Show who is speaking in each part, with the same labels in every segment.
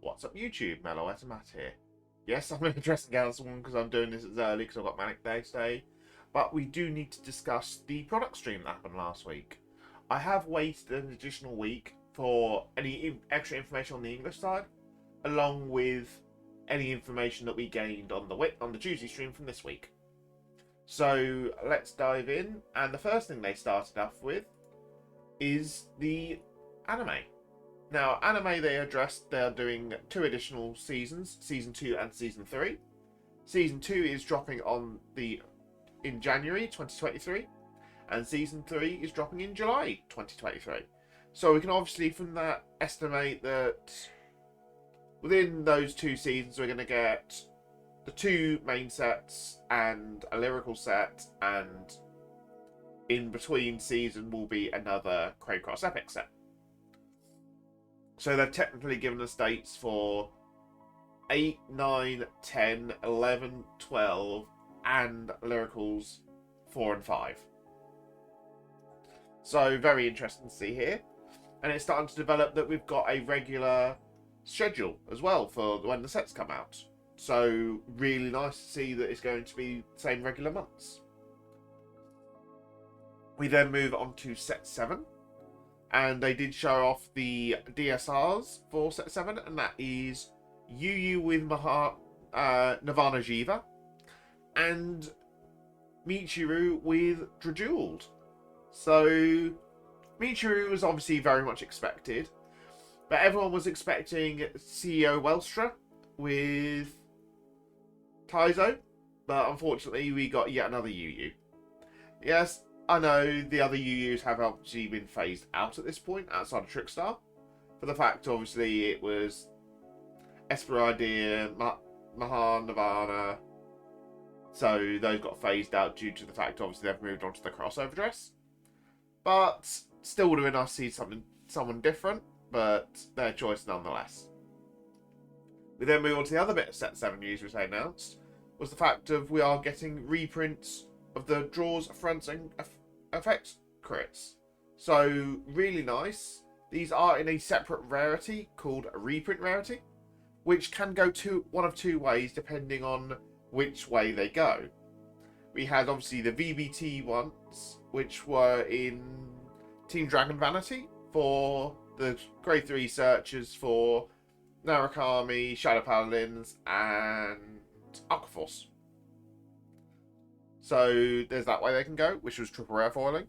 Speaker 1: What's up YouTube, Mellow Matt here. Yes, I'm in a dressing gown this morning because I'm doing this as early because I've got Manic Day today. But we do need to discuss the product stream that happened last week. I have waited an additional week for any extra information on the English side, along with any information that we gained on the Tuesday stream from this week. So let's dive in, and the first thing they started off with is the anime. Now, anime they are doing 2 additional seasons, Season 2 and Season 3. Season 2 is dropping in January 2023, and Season 3 is dropping in July 2023. So we can obviously from that estimate that within those 2 seasons we're going to get the 2 main sets and a lyrical set, and in between season will be another Craycross Epic set. So they've technically given us dates for 8, 9, 10, 11, 12, and Lyricals 4 and 5. So very interesting to see here. And it's starting to develop that we've got a regular schedule as well for when the sets come out. So really nice to see that it's going to be the same regular months. We then move on to set 7. And they did show off the DSRs for set 7, and that is Yu with Nirvana Jiva and Michiru with Drajuled. So Michiru was obviously very much expected, but everyone was expecting CEO Welstra with Taizo, but unfortunately we got yet another Yu. Yes, I know the other UUs have obviously been phased out at this point, outside of Trickstar. For the fact, obviously, it was Esperidea, Mahan, Nirvana. So those got phased out due to the fact, obviously, they've moved on to the crossover dress. But still would have been nice to see someone different, but their choice nonetheless. We then move on to the other bit of Set 7 news which they announced, was the fact of we are getting reprints of the draws, fronts, and effects crits. So really nice. These are in a separate rarity called a reprint rarity, which can go one of 2 ways depending on which way they go. We had obviously the VBT ones, which were in Team Dragon Vanity for the grade 3 searchers for Narukami, Shadow Paladins, and Aquaforce. So there's that way they can go, which was triple rare foiling.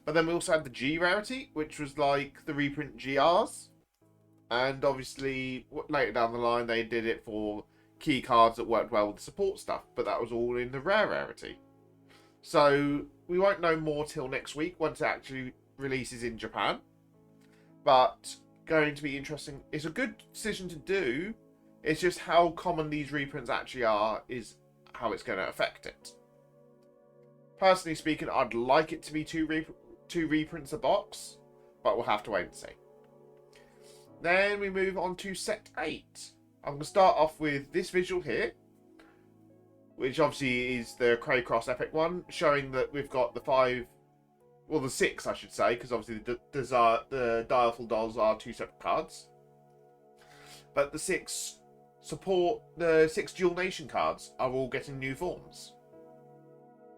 Speaker 1: But then we also had the G rarity, which was like the reprint GRs. And obviously, later down the line, they did it for key cards that worked well with the support stuff. But that was all in the rare rarity. So we won't know more till next week, once it actually releases in Japan. But going to be interesting. It's a good decision to do. It's just how common these reprints actually are is how it's going to affect it. Personally speaking, I'd like it to be 2 reprints a box, but we'll have to wait and see. Then we move on to set 8. I'm going to start off with this visual here, which obviously is the Craycross Epic one, showing that we've got the 6 I should say, because obviously the Direful Dolls are 2 separate cards. But the 6 Dual Nation cards are all getting new forms,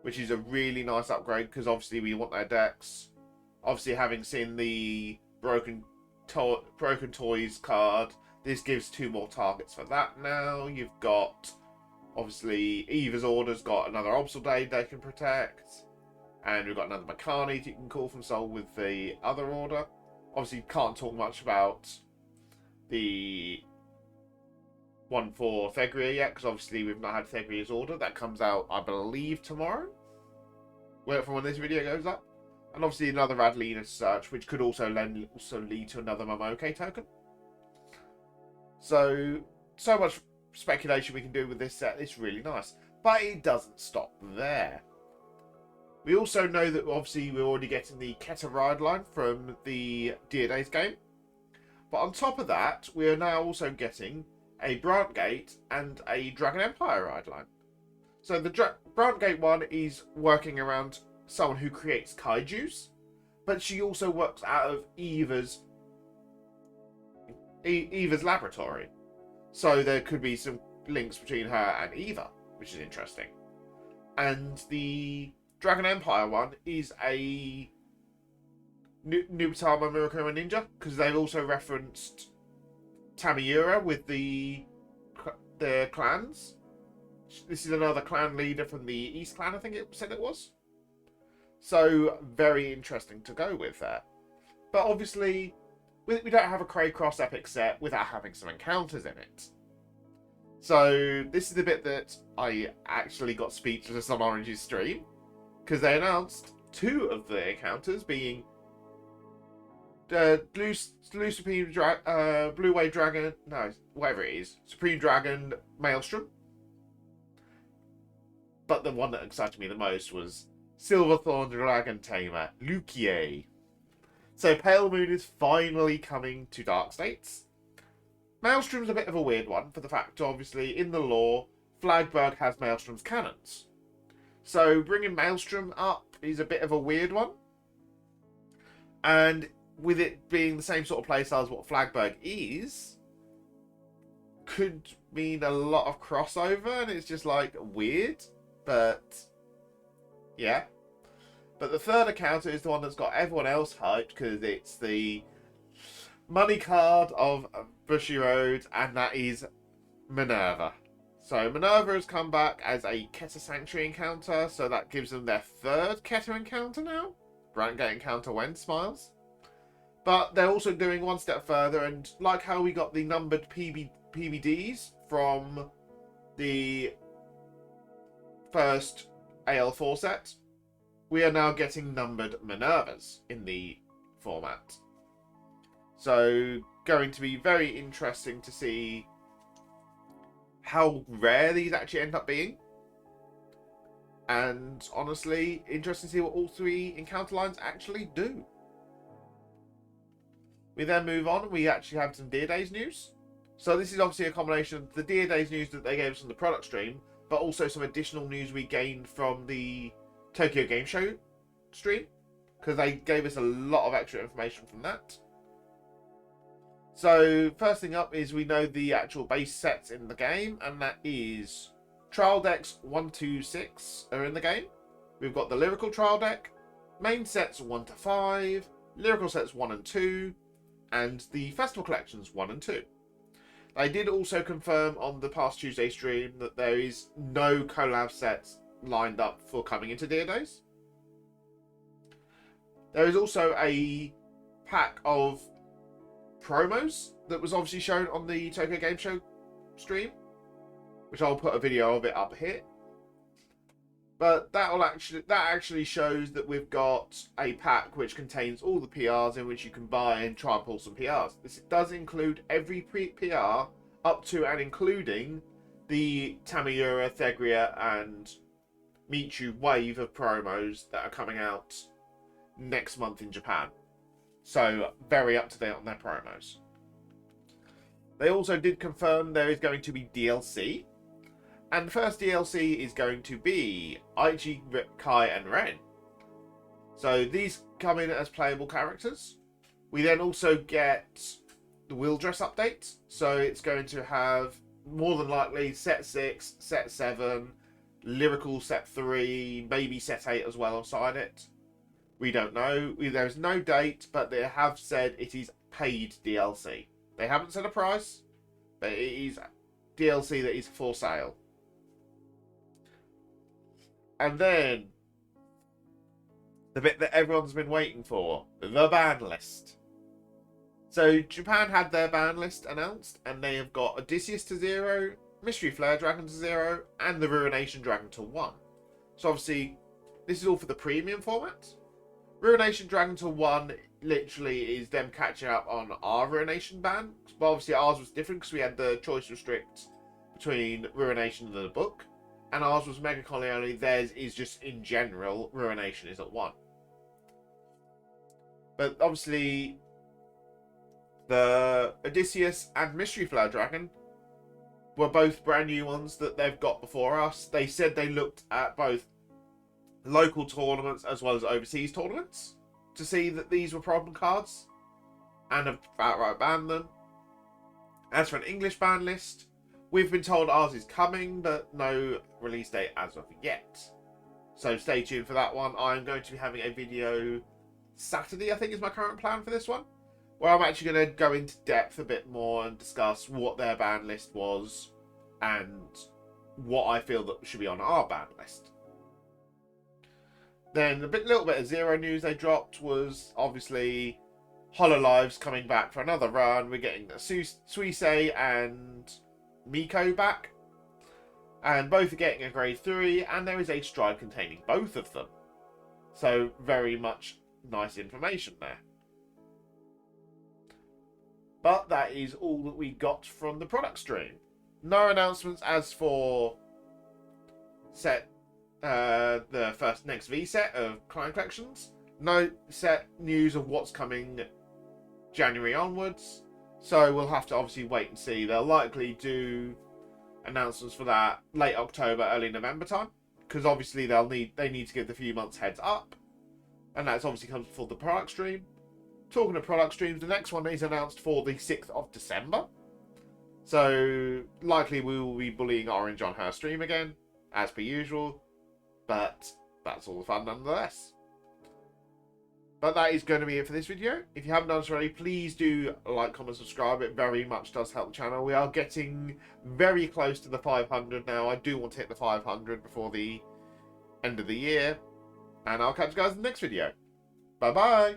Speaker 1: which is a really nice upgrade because obviously we want their decks. Obviously, having seen the Broken Toys card, this gives 2 more targets for that now. You've got, obviously, Eva's Order's got another Obsolete they can protect. And we've got another Makani that you can call from Soul with the other order. Obviously, can't talk much about the one for Thegria yet, because obviously we've not had Thegria's order. That comes out, I believe, tomorrow, from when this video goes up. And obviously another Radlina search, which could also lead to another Momoke token. So much speculation we can do with this set. It's really nice. But it doesn't stop there. We also know that obviously we're already getting the Keta Ride line from the Dear Days game. But on top of that, we are now also getting a Brant Gate and a Dragon Empire ride line. So the Brant Gate one is working around someone who creates kaijus, but she also works out of Eva's laboratory. So there could be some links between her and Eva, which is interesting. And the Dragon Empire one is a Nubatama Murakumo Ninja, because they've also referenced Tamiyura with the clans. This is another clan leader from the East Clan, I think it said it was. So, very interesting to go with there. But obviously, we don't have a Craycross epic set without having some encounters in it. So, this is the bit that I actually got speechless on Orange's stream, because they announced 2 of the encounters, being Blue Supreme Blue Wave Dragon, no, whatever it is, Supreme Dragon Maelstrom. But the one that excited me the most was Silverthorn Dragon Tamer, Lukier. So Pale Moon is finally coming to Dark States. Maelstrom's a bit of a weird one, for the fact, obviously, in the lore, Flagbird has Maelstrom's cannons. So bringing Maelstrom up is a bit of a weird one. And with it being the same sort of playstyle as what Flagbird is, could mean a lot of crossover, and it's just like weird. But yeah. But the third encounter is the one that's got everyone else hyped, because it's the money card of Bushiroad, and that is Minerva. So Minerva has come back as a Keta Sanctuary encounter, so that gives them their 3rd Keta encounter now. Rank Gate encounter when smiles. But they're also doing one step further, and like how we got the numbered PBDs from the first AL4 set, we are now getting numbered Minervas in the format. So, going to be very interesting to see how rare these actually end up being. And honestly, interesting to see what all 3 encounter lines actually do. We then move on, we actually have some Dear Days news. So this is obviously a combination of the Dear Days news that they gave us on the product stream, but also some additional news we gained from the Tokyo Game Show stream, because they gave us a lot of extra information from that. So first thing up is we know the actual base sets in the game, and that is Trial Decks 1 to 6 are in the game. We've got the Lyrical Trial Deck, main sets 1 to 5, Lyrical sets 1 and 2, and the Festival Collections 1 and 2. They did also confirm on the past Tuesday stream that there is no collab sets lined up for coming into Dear Days. There is also a pack of promos that was obviously shown on the Tokyo Game Show stream, which I'll put a video of it up here. But that actually shows that we've got a pack which contains all the PRs in which you can buy and try and pull some PRs. This does include every PR up to and including the Tamiyura, Thegria, and Michu wave of promos that are coming out next month in Japan. So very up to date on their promos. They also did confirm there is going to be DLC. And the first DLC is going to be Aichi, Kai, and Ren. So these come in as playable characters. We then also get the wheel dress update. So it's going to have, more than likely, set 6, set 7, lyrical set 3, maybe set 8 as well inside it. We don't know. There's no date, but they have said it is paid DLC. They haven't said a price, but it is DLC that is for sale. And then, the bit that everyone's been waiting for, the ban list. So, Japan had their ban list announced, and they have got Odysseus to 0, Mystery Flare Dragon to 0, and the Ruination Dragon to 1. So, obviously, this is all for the premium format. Ruination Dragon to 1 literally is them catching up on our Ruination ban. But obviously, ours was different because we had the choice restrict between Ruination and the book. And ours was Mega Corleone, theirs is just in general, Ruination is at 1. But obviously, the Odysseus and Mystery Flower Dragon were both brand new ones that they've got before us. They said they looked at both local tournaments as well as overseas tournaments to see that these were problem cards and have outright banned them. As for an English ban list, We've been told ours is coming, but no release date as of yet. So stay tuned for that one. I'm going to be having a video Saturday, I think is my current plan for this one, where I'm actually going to go into depth a bit more and discuss what their ban list was and what I feel that should be on our ban list. Then a little bit of Zero news they dropped was obviously Hololive's coming back for another run. We're getting Suisei and Miko back, and both are getting a grade 3, and there is a stride containing both of them. So very much nice information there. But that is all that we got from the product stream. No announcements as for the next V set of client collections. No set news of what's coming January onwards. So we'll have to obviously wait and see. They'll likely do announcements for that late October, early November time, because obviously they need to give the few months heads up, and that's obviously comes before the product stream. Talking of product streams, the next one is announced for the 6th of December. So likely we will be bullying Orange on her stream again, as per usual, but that's all the fun nonetheless. But that is going to be it for this video. If you haven't done so already, please do like, comment, subscribe. It very much does help the channel. We are getting very close to the 500 now. I do want to hit the 500 before the end of the year. And I'll catch you guys in the next video. Bye-bye.